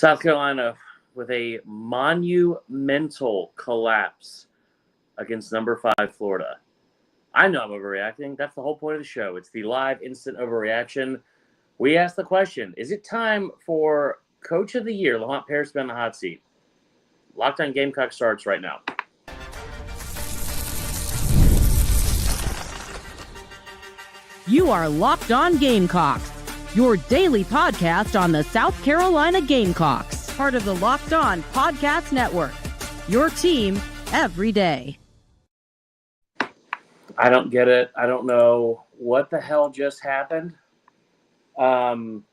South Carolina with a monumental collapse against number 5 Florida. I know I'm overreacting. That's the whole point of the show. It's the live instant overreaction. We asked the question, is it time for Coach of the Year, Lamont Paris, to be on the hot seat? Locked On Gamecock starts right now. You are Locked On Gamecocks, your daily podcast on the South Carolina Gamecocks, part of the Locked On Podcast Network, your team every day. I don't get it. I don't know what the hell just happened. We haven't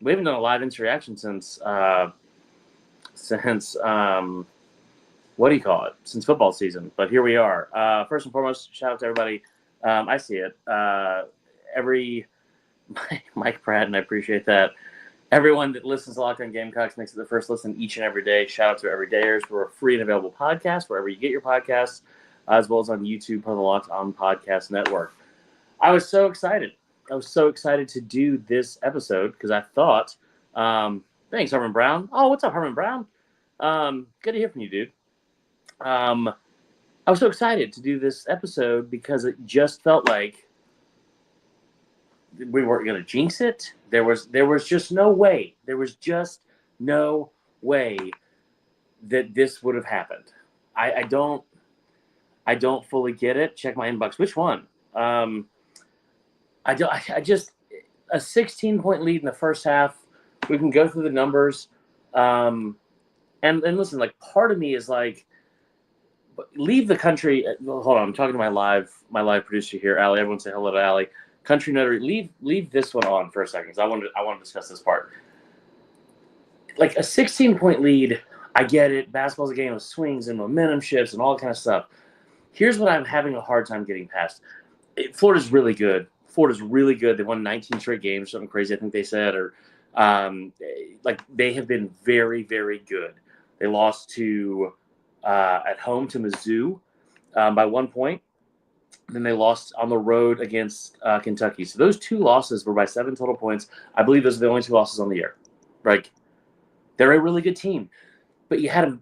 done a live instant reaction since what do you call it? Since football season. But here we are. First and foremost, shout out to everybody. I see it. Mike Pratt, and I appreciate that. Everyone that listens to Locked On Gamecocks makes it the first listen each and every day. Shout out to Everydayers. We're a free and available podcast wherever you get your podcasts, as well as on YouTube on the Locked On Podcast Network. I was so excited. To do this episode because I thought, thanks, Herman Brown. Oh, what's up, Herman Brown? Good to hear from you, dude. I was so excited to do this episode because it just felt like we weren't going to jinx it. There was just no way. There was just no way that this would have happened. I don't fully get it. Check my inbox. Which one? I just a 16-point lead in the first half. We can go through the numbers. And listen, like part of me is like, leave the country. Hold on, I'm talking to my live producer here, Allie. Everyone say hello to Allie. Country Notary, leave this one on for a second because I want to discuss this part. Like a 16-point lead, I get it. Basketball's a game of swings and momentum shifts and all that kind of stuff. Here's what I'm having a hard time getting past. Florida's really good. They won 19 straight games, something crazy I think they said, or like they have been very, very good. They lost to at home to Mizzou by 1 point. Then they lost on the road against Kentucky. So those two losses were by 7 total points. I believe those are the only 2 losses on the year. Like they're a really good team, but you had them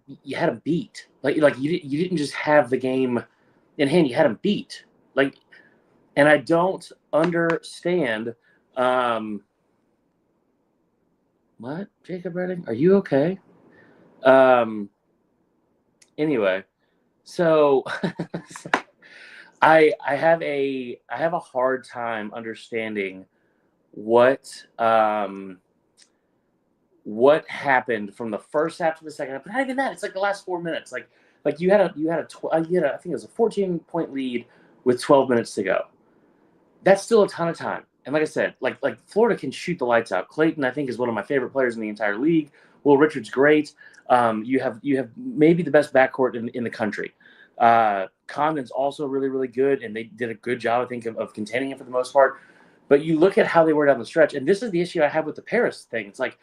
beat. Like you didn't just have the game in hand. You had them beat. Like, and I don't understand. What, Jacob Redding? Are you okay? Anyway, so I have a hard time understanding what happened from the first half to the second half. But not even that. It's like the last 4 minutes. Like you had I think it was a 14-point lead with 12 minutes to go. That's still a ton of time. And like I said, like Florida can shoot the lights out. Clayton, I think, is one of my favorite players in the entire league. Will Richard's great. You have maybe the best backcourt in the country. Condon's also really, really good, and they did a good job, I think, of containing it for the most part. But you look at how they were down the stretch, and this is the issue I have with the Paris thing. It's like,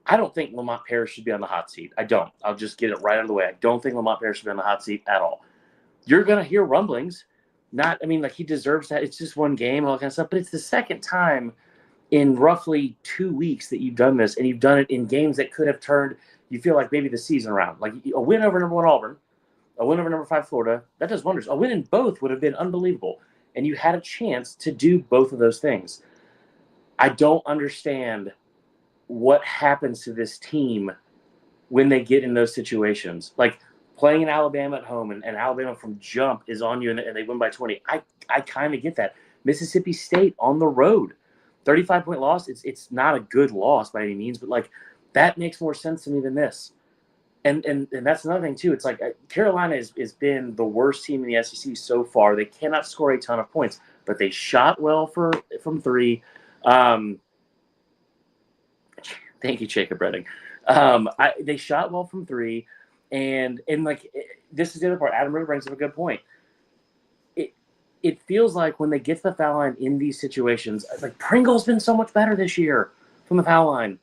I don't think Lamont Paris should be on the hot seat. I don't. I'll just get it right out of the way. I don't think Lamont Paris should be on the hot seat at all. You're going to hear rumblings. He deserves that. It's just one game and all that kind of stuff. But it's the second time in roughly 2 weeks that you've done this, and you've done it in games that could have turned, you feel like, maybe the season around. Like a win over number 1 Auburn, a win over number 5 Florida, that does wonders. A win in both would have been unbelievable. And you had a chance to do both of those things. I don't understand what happens to this team when they get in those situations. Like playing in Alabama at home and Alabama from jump is on you and they win by 20. I kind of get that. Mississippi State on the road, 35-point loss. It's not a good loss by any means, but like that makes more sense to me than this. And that's another thing too. It's like Carolina has been the worst team in the SEC so far. They cannot score a ton of points, but they shot well from 3. Thank you, Jacob Redding. They shot well from 3, and like this is the other part. Adam Ritter brings up a good point. It feels like when they get to the foul line in these situations, like Pringle's been so much better this year from the foul line.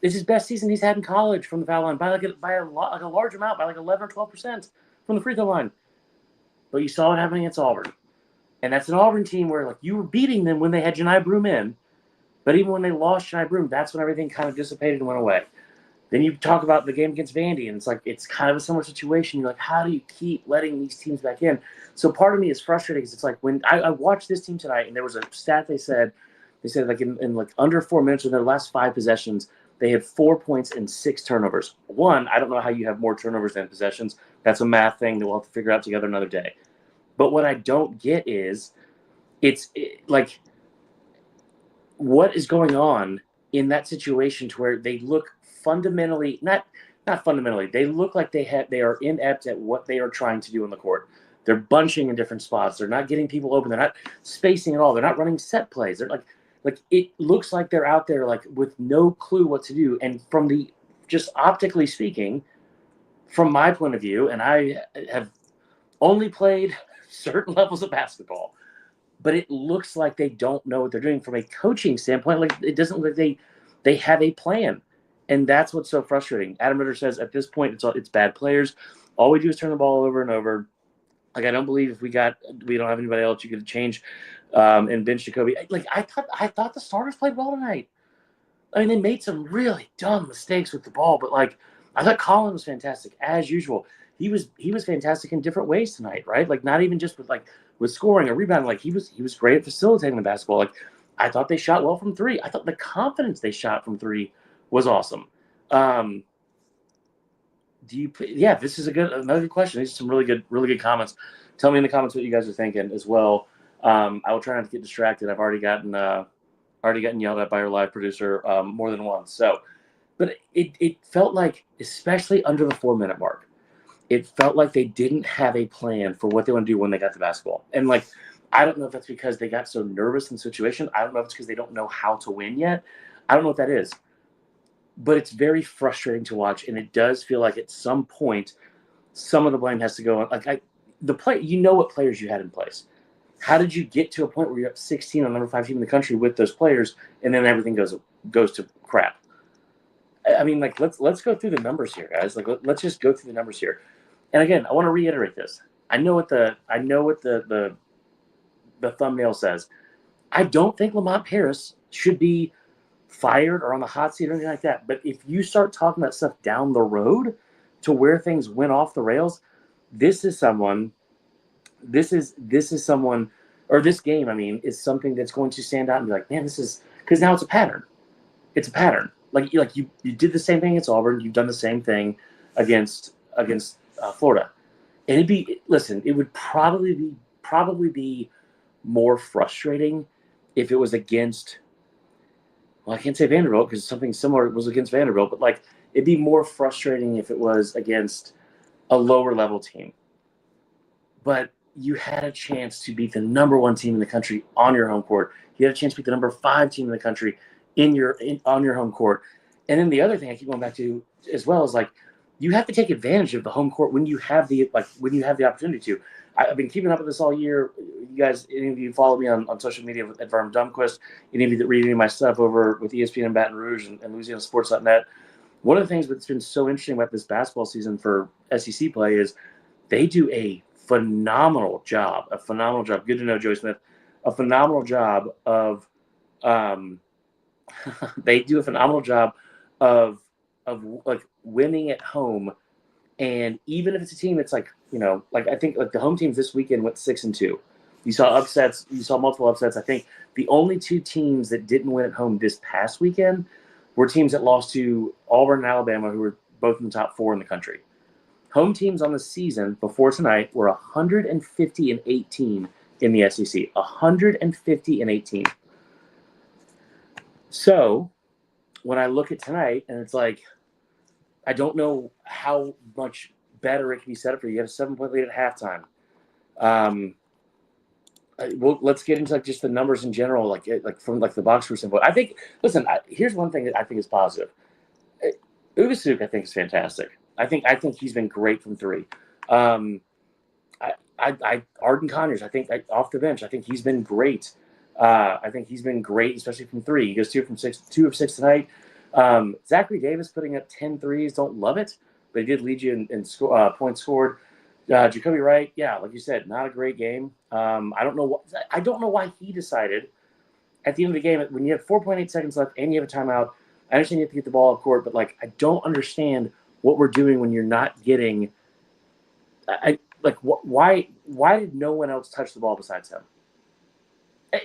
It's his best season he's had in college from the foul line by a large amount, by like 11 or 12% from the free throw line. But you saw it happening against Auburn. And that's an Auburn team where like you were beating them when they had Janai Broome in. But even when they lost Janai Broome, that's when everything kind of dissipated and went away. Then you talk about the game against Vandy, and it's like it's kind of a similar situation. You're like, how do you keep letting these teams back in? So part of me is frustrated because it's like when I watched this team tonight, and there was a stat they said like in like under 4 minutes in their last 5 possessions, they had 4 points and 6 turnovers. One, I don't know how you have more turnovers than possessions. That's a math thing that we'll have to figure out together another day. But what I don't get is like what is going on in that situation to where they look fundamentally not fundamentally, they look like they are inept at what they are trying to do on the court. They're bunching in different spots. They're not getting people open. They're not spacing at all. They're not running set plays. They're like it looks like they're out there like with no clue what to do. And from the just optically speaking, from my point of view, and I have only played certain levels of basketball, but it looks like they don't know what they're doing from a coaching standpoint. Like it doesn't look like they have a plan, and that's what's so frustrating. Adam Ritter says at this point it's bad players. All we do is turn the ball over and over. Like I don't believe if we don't have anybody else you could change and bench Jacoby. Like I thought the starters played well tonight. I mean they made some really dumb mistakes with the ball, but like I thought Colin was fantastic as usual. He was fantastic in different ways tonight, right? Like not even just with scoring or rebounding. Like he was great at facilitating the basketball. Like I thought they shot well from 3. I thought the confidence they shot from 3 was awesome. This is another good question. These are some really good comments. Tell me in the comments what you guys are thinking as well. I will try not to get distracted. I've already gotten yelled at by our live producer more than once. So, but it felt like, especially under the 4-minute mark, it felt like they didn't have a plan for what they want to do when they got the basketball. And like, I don't know if that's because they got so nervous in the situation. I don't know if it's because they don't know how to win yet. I don't know what that is. But it's very frustrating to watch, and it does feel like at some point, some of the blame has to go on. Like what players you had in place. How did you get to a point where you're up 16 on number 5 team in the country with those players, and then everything goes to crap? I mean, like let's go through the numbers here, guys. Like let's just go through the numbers here. And again, I want to reiterate this. I know what the thumbnail says. I don't think Lamont Paris should be fired or on the hot seat or anything like that. But if you start talking about stuff down the road to where things went off the rails, this someone, or this game, I mean, is something that's going to stand out and be like, man, this is, because now it's a pattern. It's a pattern. Like you did the same thing against Auburn. You've done the same thing against Florida. And it would probably be more frustrating if it was against, well, I can't say Vanderbilt because something similar was against Vanderbilt, but like it'd be more frustrating if it was against a lower level team. But you had a chance to beat the number 1 team in the country on your home court. You had a chance to beat the number 5 team in the country on your home court. And then the other thing I keep going back to as well is like you have to take advantage of the home court when you have the opportunity to. I've been keeping up with this all year. You guys, any of you follow me on social media at Verm Dumquist, any of you that read any of my stuff over with ESPN and Baton Rouge and LouisianaSports.net, one of the things that's been so interesting about this basketball season for SEC play is they do a phenomenal job. Good to know, Joey Smith. A phenomenal job of they do a phenomenal job of like winning at home. And even if it's a team that's like, I think like the home teams this weekend went 6-2. You saw upsets. You saw multiple upsets. I think the only 2 teams that didn't win at home this past weekend were teams that lost to Auburn and Alabama, who were both in the top 4 in the country. Home teams on the season before tonight were 150-18 in the SEC. 150-18. So when I look at tonight, and it's like, I don't know how much better it can be set up for you. You have a 7-point lead at halftime. Let's get into like just the numbers in general, like from like the box score standpoint. I think. Listen, here's one thing that I think is positive. Ugasuk, I think, is fantastic. I think he's been great from 3. Arden Conyers, I think off the bench, I think he's been great. I think he's been great, especially from 3. He goes 2 of 6 tonight. Zachary Davis putting up 10 threes. Don't love it, but he did lead you in points scored. Jacoby Wright, yeah, like you said, not a great game. I don't know why he decided at the end of the game when you have 4.8 seconds left and you have a timeout I understand you have to get the ball up court, but like, I don't understand what we're doing when you're not getting. Why did no one else touch the ball besides him?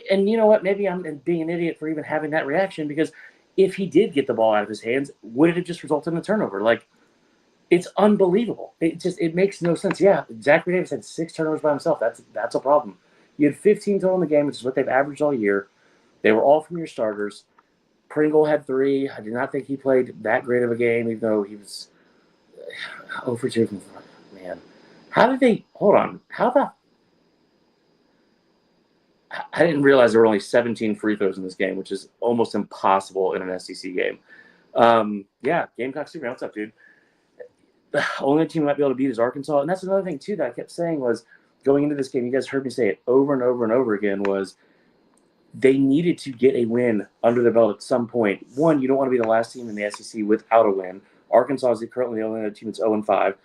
And you know what? Maybe I'm being an idiot for even having that reaction, because if he did get the ball out of his hands, would it have just resulted in a turnover? Like, it's unbelievable. It makes no sense. Yeah, Zachary Davis had 6 turnovers by himself. That's a problem. You had 15 total in the game, which is what they've averaged all year. They were all from your starters. Pringle had 3. I do not think he played that great of a game, even though he was 0 for 2 from the front. Man, how did they – hold on. I didn't realize there were only 17 free throws in this game, which is almost impossible in an SEC game. Yeah, Gamecock Super. What's up, dude? The only team might be able to beat is Arkansas. And that's another thing, too, that I kept saying was going into this game, you guys heard me say it over and over and over again, was they needed to get a win under their belt at some point. One, you don't want to be the last team in the SEC without a win. Arkansas is currently the only other team that's 0-5.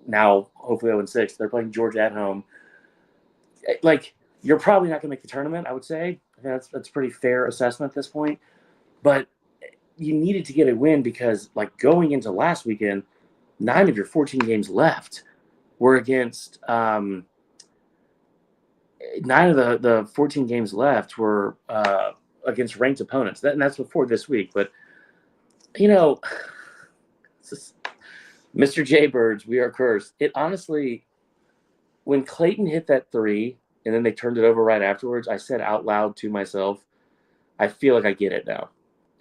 Now, hopefully 0-6. They're playing Georgia at home. Like, you're probably not going to make the tournament, I would say. I think that's a pretty fair assessment at this point. But you needed to get a win because, like, going into last weekend, 9 of your 14 games left were against 9 of the 14 games left were against ranked opponents. And that's before this week. But, you know, Mr. J Birds, we are cursed. It honestly, when Clayton hit that 3 and then they turned it over right afterwards, I said out loud to myself, I feel like I get it now.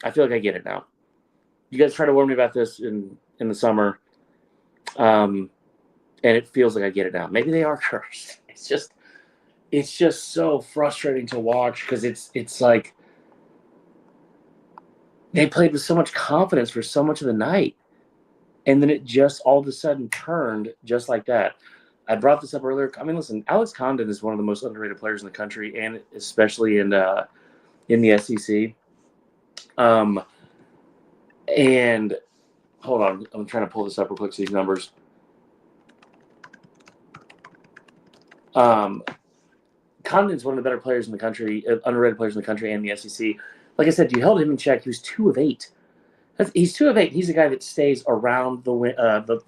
You guys try to warn me about this in the summer. And it feels like I get it now. Maybe they are cursed. It's just so frustrating to watch because it's like they played with so much confidence for so much of the night. And then it just all of a sudden turned just like that. I brought this up earlier. I mean, listen, Alex Condon is one of the most underrated players in the country, and especially in the SEC. And hold on, I'm trying to pull this up real quick. See these numbers. Condon's one of the better players in the country, underrated players in the country, and the SEC. Like I said, you held him in check. He was 2 of 8. He's 2 of 8. He's a guy that stays around the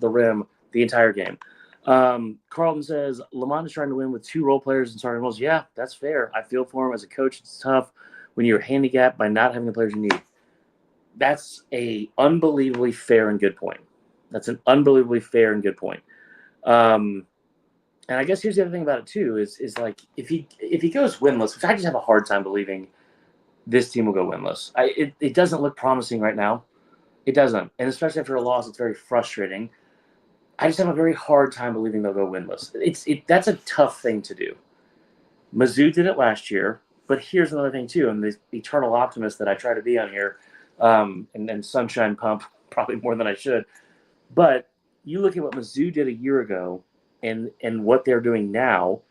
rim the entire game. Carlton says Lamont is trying to win with 2 role players and starting roles. Yeah, that's fair. I feel for him as a coach. It's tough when you're handicapped by not having the players you need. That's a unbelievably fair and good point. And I guess here's the other thing about it too is like if he goes winless, which I just have a hard time believing this team will go winless. It doesn't look promising right now. It doesn't, and especially after a loss, it's very frustrating. I just have a very hard time believing they'll go winless. That's a tough thing to do. Mizzou did it last year, but here's another thing too, and the eternal optimist that I try to be on here, and sunshine pump probably more than I should. But you look at what Mizzou did a year ago and what they're doing now,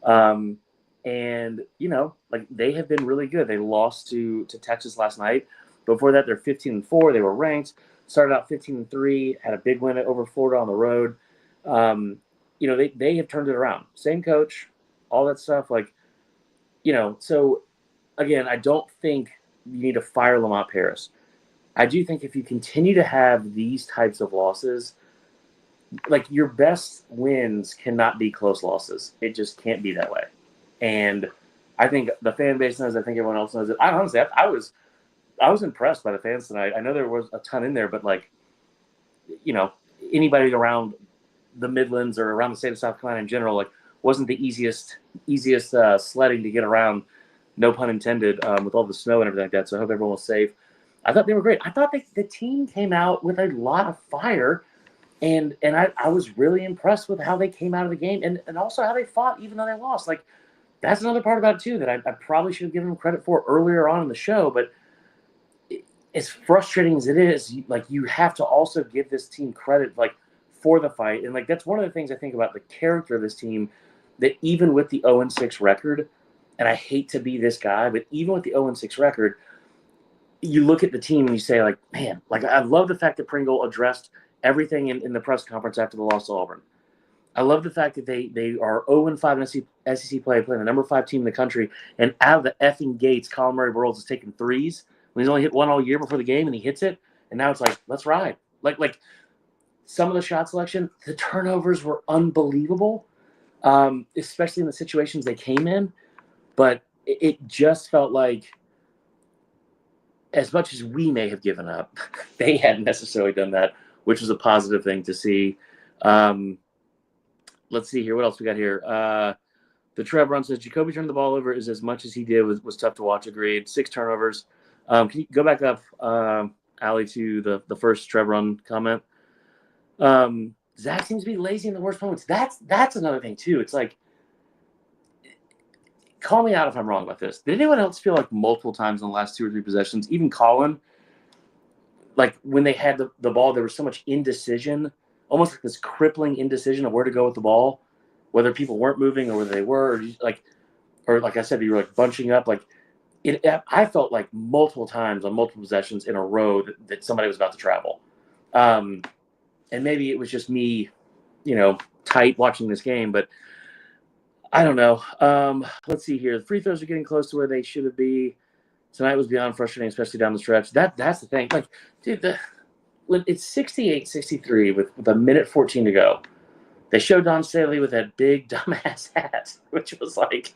and you know, like they have been really good. They lost to Texas last night. Before that, they're 15-4. They were ranked. Started out 15-3. Had a big win over Florida on the road. You know, they have turned it around. Same coach, all that stuff. Like, you know, so again, I don't think you need to fire Lamont Paris. I do think if you continue to have these types of losses, like your best wins cannot be close losses. It just can't be that way. And I think the fan base knows. I think everyone else knows it. I was impressed by the fans tonight. I know there was a ton in there, but like, you know, anybody around the Midlands or around the state of South Carolina in general, like, wasn't the easiest sledding to get around. No pun intended, with all the snow and everything like that. So I hope everyone was safe. I thought they were great. I thought the team came out with a lot of fire, and I was really impressed with how they came out of the game and also how they fought even though they lost. Like, that's another part about it too that I probably should have given them credit for earlier on in the show. But as frustrating as it is, like, you have to also give this team credit, like, for the fight. And like, that's one of the things I think about the character of this team, that even with the 0-6 record, and I hate to be this guy, but even with the 0-6 record, you look at the team and you say, like, man, like, I love the fact that Pringle addressed everything in the press conference after the loss to Auburn. I love the fact that they are 0-5 in SEC play, playing the number 5 team in the country, and out of the effing gates, Colin Murray-Burroughs is taking threes. when he's only hit one all year before the game and he hits it, and now it's like, let's ride. Like some of the shot selection, the turnovers were unbelievable, especially in the situations they came in. But it just felt like, as much as we may have given up, they hadn't necessarily done that, which was a positive thing to see. Let's see here. What else we got here? The Trev Run says, Jacoby turned the ball over is as much as he did was tough to watch. Agreed. 6 turnovers. Can you go back up, Allie, to the first Trev Run comment? Zach seems to be lazy in the worst moments. That's another thing, too. It's like, call me out if I'm wrong about this. Did anyone else feel like multiple times in the last 2 or 3 possessions, even Colin, like when they had the ball, there was so much indecision, almost like this crippling indecision of where to go with the ball, whether people weren't moving or whether they were, or like I said, you were like bunching up. Like I felt like multiple times on multiple possessions in a row that somebody was about to travel. And maybe it was just me, tight watching this game, but I don't know. Let's see here. The free throws are getting close to where they should be. Tonight was beyond frustrating, especially down the stretch. That's the thing. Like, dude, when it's 68-63 with a minute 14 to go, they showed Don Staley with that big dumbass hat, which was like,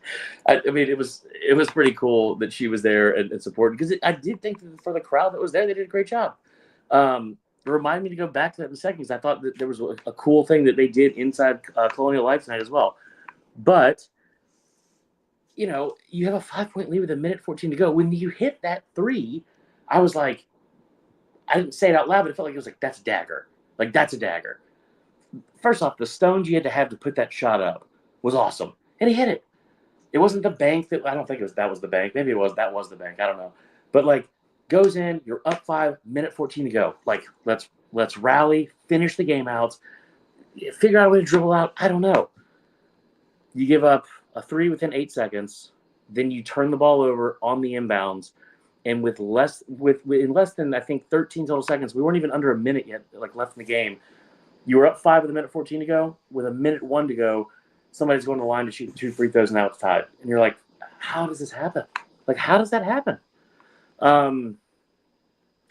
I mean, it was pretty cool that she was there and supported, because I did think that for the crowd that was there, they did a great job. Remind me to go back to that in a second, because I thought that there was a cool thing that they did inside Colonial Life tonight as well. But, you have a 5-point lead with a minute 14 to go. When you hit that 3, I was like, I didn't say it out loud, but it felt like it was like, that's a dagger. Like, that's a dagger. First off, the stones you had to put that shot up was awesome. And he hit it. It wasn't the bank I don't think that was the bank. Maybe it was. That was the bank. I don't know. But, like, goes in, you're up 5, minute 14 to go. Like, let's rally, finish the game out, figure out a way to dribble out. I don't know. You give up a 3 within 8 seconds, then you turn the ball over on the inbounds, and in less than, I think, 13 total seconds, we weren't even under a minute yet, like, left in the game. You were up 5 with a minute 14 to go. With a minute 1 to go, somebody's going to the line to shoot 2 free throws, and now it's tied. And you're like, how does this happen? Like, how does that happen?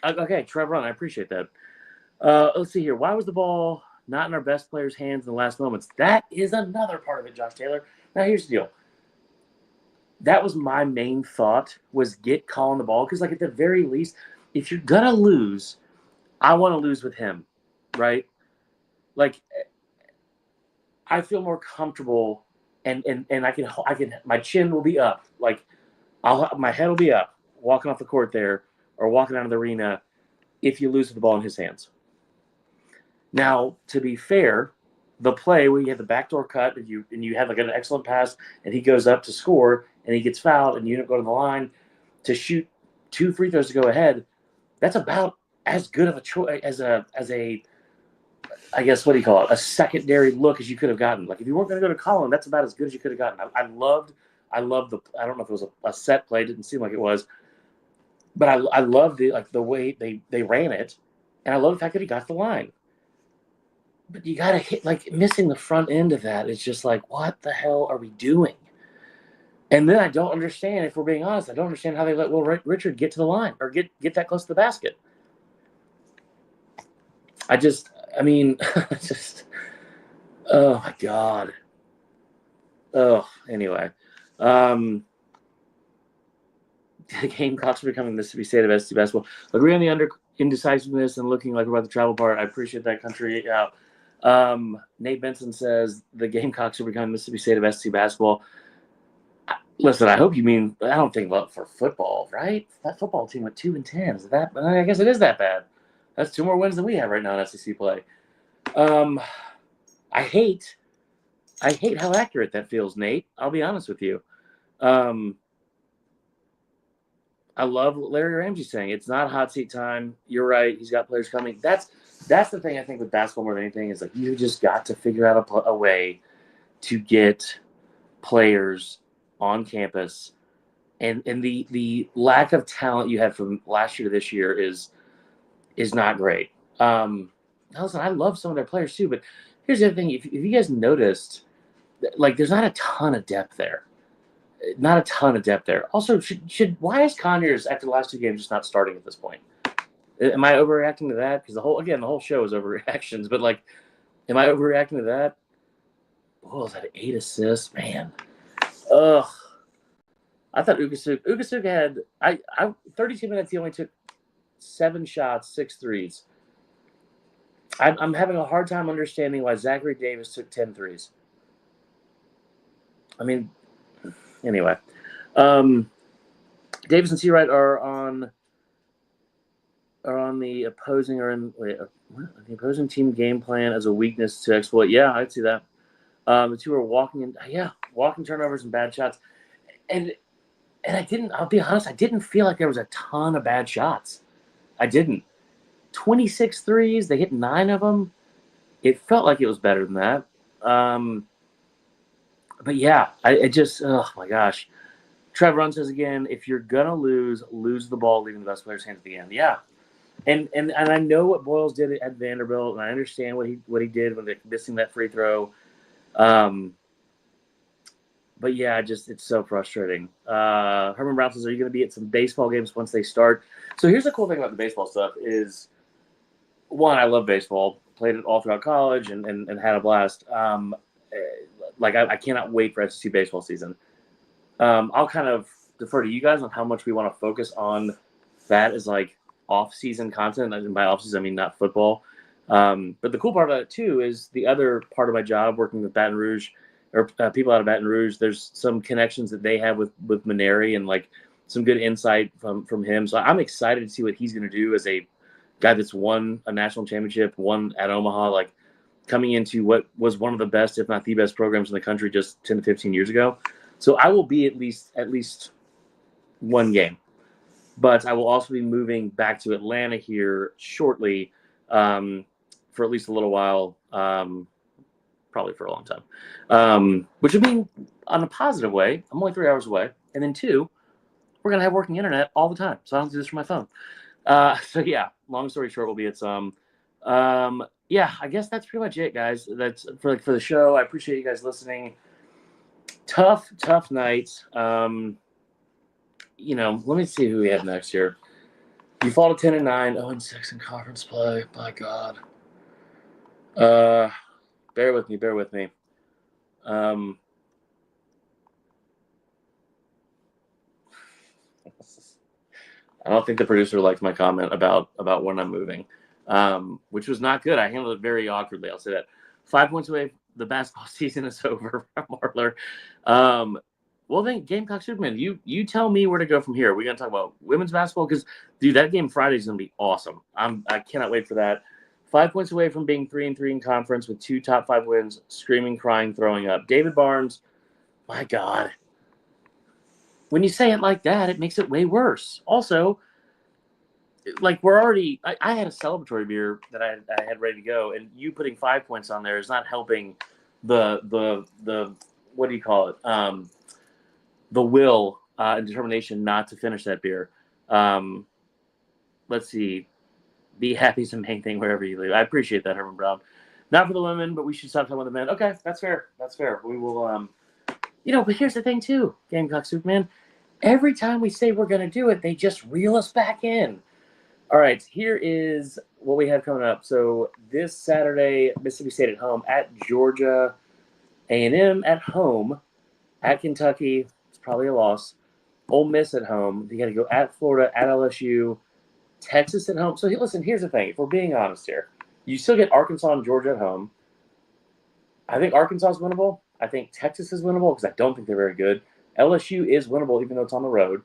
Okay, Trev Run, I appreciate that. Let's see here. Why was the ball not in our best players' hands in the last moments? That is another part of it, Josh Taylor. Now, here's the deal. That was my main thought, was get Colin the ball, because, like, at the very least, if you're going to lose, I want to lose with him, right? Like, I feel more comfortable, and I can my chin will be up. Like, my head will be up walking off the court there or walking out of the arena if you lose with the ball in his hands. Now, to be fair, the play where you have the backdoor cut and you have like an excellent pass and he goes up to score and he gets fouled and you don't go to the line to shoot 2 free throws to go ahead, that's about as good of a choice as a I guess, what do you call it, a secondary look as you could have gotten. Like, if you weren't going to go to Colin, that's about as good as you could have gotten. I loved I don't know if it was a set play, it didn't seem like it was, but I loved the way they ran it, and I love the fact that he got the line. But you got to hit, like, missing the front end of that is just like, what the hell are we doing? And then I don't understand, if we're being honest, I don't understand how they let Will Richard get to the line or get that close to the basket. Oh my God. Oh, anyway. The Gamecocks are becoming Mississippi State of SC basketball. Agree on the indecisiveness and looking like we're about to travel part. I appreciate that, country. Nate Benson says the Gamecocks are becoming Mississippi State of SC basketball. Listen, I hope you mean, I don't think about for football, right? That football team went 2-10. Is that? I guess it is that bad. That's 2 more wins than we have right now in SEC play. I hate how accurate that feels, Nate. I'll be honest with you. I love what Larry Ramsey's saying. It's not hot seat time. You're right. He's got players coming. That's the thing I think with basketball more than anything is, like, you just got to figure out a way to get players on campus, and the lack of talent you had from last year to this year is not great. Listen, I love some of their players too, but here's the other thing. If you guys noticed, like, there's not a ton of depth there. not a ton of depth there. Also, why is Conyers after the last two games just not starting at this point? Am I overreacting to that? Because the whole show is overreactions. But like, am I overreacting to that? Bulls had 8 assists, man. Ugh. I thought Ukasuk had 32 minutes. He only took 7 shots, 6 threes. I'm having a hard time understanding why Zachary Davis took 10 threes. I mean, anyway, Davis and Seawright are on the opposing the opposing team game plan as a weakness to exploit. Yeah, I'd see that. The two are walking turnovers and bad shots, and I'll be honest, I didn't feel like there was a ton of bad shots. I didn't. 26 threes, they hit 9 of them. It felt like it was better than that. But yeah, oh my gosh. Trev Run says again, if you're gonna lose the ball, leaving the best player's hands at the end. Yeah. And I know what Boyles did at Vanderbilt, and I understand what he did when they're missing that free throw. But yeah, it's so frustrating. Herman Brown says, are you going to be at some baseball games once they start? So here's the cool thing about the baseball stuff is, one, I love baseball. Played it all throughout college and had a blast. I cannot wait for SEC baseball season. I'll kind of defer to you guys on how much we want to focus on that as like off-season content. And by off-season, I mean not football. But the cool part about it, too, is the other part of my job working with Baton Rouge or people out of Baton Rouge. There's some connections that they have with Maneri and like some good insight from him. So I'm excited to see what he's going to do as a guy that's won a national championship, won at Omaha, like coming into what was one of the best, if not the best programs in the country just 10 to 15 years ago. So I will be at least one game, but I will also be moving back to Atlanta here shortly for at least a little while, probably for a long time, which would mean on a positive way, I'm only 3 hours away. And then 2, we're going to have working internet all the time. So I don't do this from my phone. So yeah, long story short, we'll be at some. Yeah, I guess that's pretty much it, guys. That's for the show. I appreciate you guys listening. Tough night. Let me see who we have next year. You fall to 10-9, 0-6 in conference play. My God. Bear with me. I don't think the producer liked my comment about when I'm moving, which was not good. I handled it very awkwardly. I'll say that. 5 points away. The basketball season is over from Marler. Well, then, Gamecock Superman, you tell me where to go from here. Are we going to talk about women's basketball? Because, dude, that game Friday is going to be awesome. I cannot wait for that. 5 points away from being 3-3 in conference with 2 top 5 wins, screaming, crying, throwing up. David Barnes, my God. When you say it like that, it makes it way worse. Also, like we're already – I had a celebratory beer that I had ready to go, and you putting 5 points on there is not helping the what do you call it? The will and determination not to finish that beer. Let's see. Be happy is the main thing wherever you live. I appreciate that, Herman Brown. Not for the women, but we should stop talking about the men. Okay, that's fair. We will, but here's the thing, too, Gamecock Superman. Every time we say we're going to do it, they just reel us back in. All right, here is what we have coming up. So this Saturday, Mississippi State at home, at Georgia A&M at home, at Kentucky. It's probably a loss. Ole Miss at home. You got to go at Florida, at LSU, Texas at home. So listen, here's the thing. If we're being honest here, you still get Arkansas and Georgia at home. I think Arkansas is winnable. I think Texas is winnable because I don't think they're very good. LSU is winnable even though it's on the road.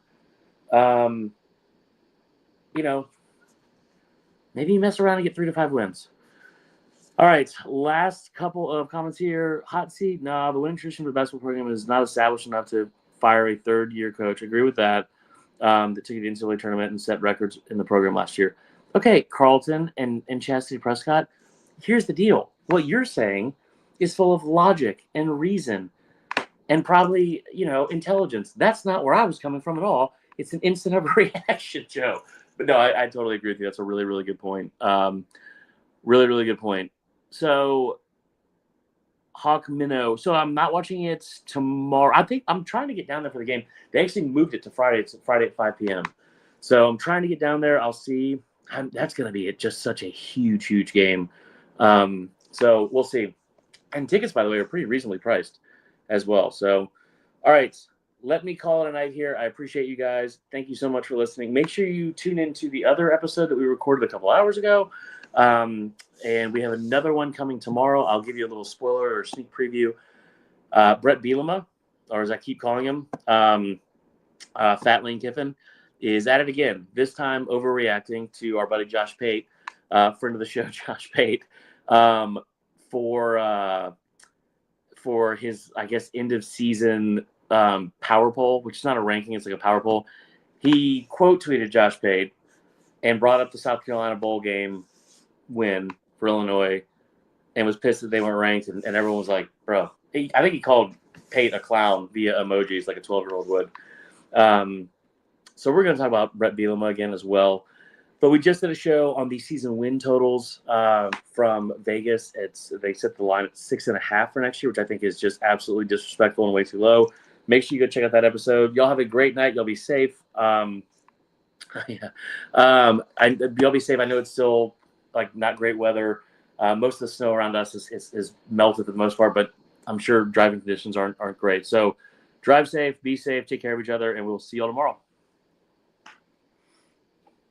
Maybe you mess around and get 3 to 5 wins. All right, last couple of comments here. Hot seat, nah, the winning tradition for the basketball program is not established enough to fire a third-year coach. I agree with that. That took you to the NCAA tournament and set records in the program last year. Okay, Carlton and Chastity Prescott, here's the deal. What you're saying is full of logic and reason and probably, intelligence. That's not where I was coming from at all. It's an instant overreaction show. But no, I totally agree with you. That's a really, really good point. Really, really good point. So Hawk Minnow. So I'm not watching it tomorrow. I think I'm trying to get down there for the game. They actually moved it to Friday. It's Friday at 5 p.m. So I'm trying to get down there. I'll see. That's going to be just such a huge, huge game. So we'll see. And tickets, by the way, are pretty reasonably priced as well. So, all right. Let me call it a night here. I appreciate you guys. Thank you so much for listening. Make sure you tune into the other episode that we recorded a couple hours ago. And we have another one coming tomorrow. I'll give you a little spoiler or sneak preview. Brett Bielema, or as I keep calling him, Fat Lane Kiffin, is at it again. This time overreacting to our buddy Josh Pate, friend of the show, Josh Pate, for his, I guess, end of season power poll, which is not a ranking, it's like a power poll. He quote tweeted Josh Pate and brought up the South Carolina bowl game win for Illinois and was pissed that they weren't ranked, and everyone was like, bro. I think he called Pate a clown via emojis like a 12-year-old would. So we're going to talk about Brett Bielema again as well. But we just did a show on the season win totals from Vegas. They set the line at 6.5 for next year, which I think is just absolutely disrespectful and way too low. Make sure you go check out that episode. Y'all have a great night. Y'all be safe. Y'all be safe. I know it's still like not great weather. Most of the snow around us is melted for the most part, but I'm sure driving conditions aren't great. So drive safe, be safe, take care of each other, and we'll see y'all tomorrow.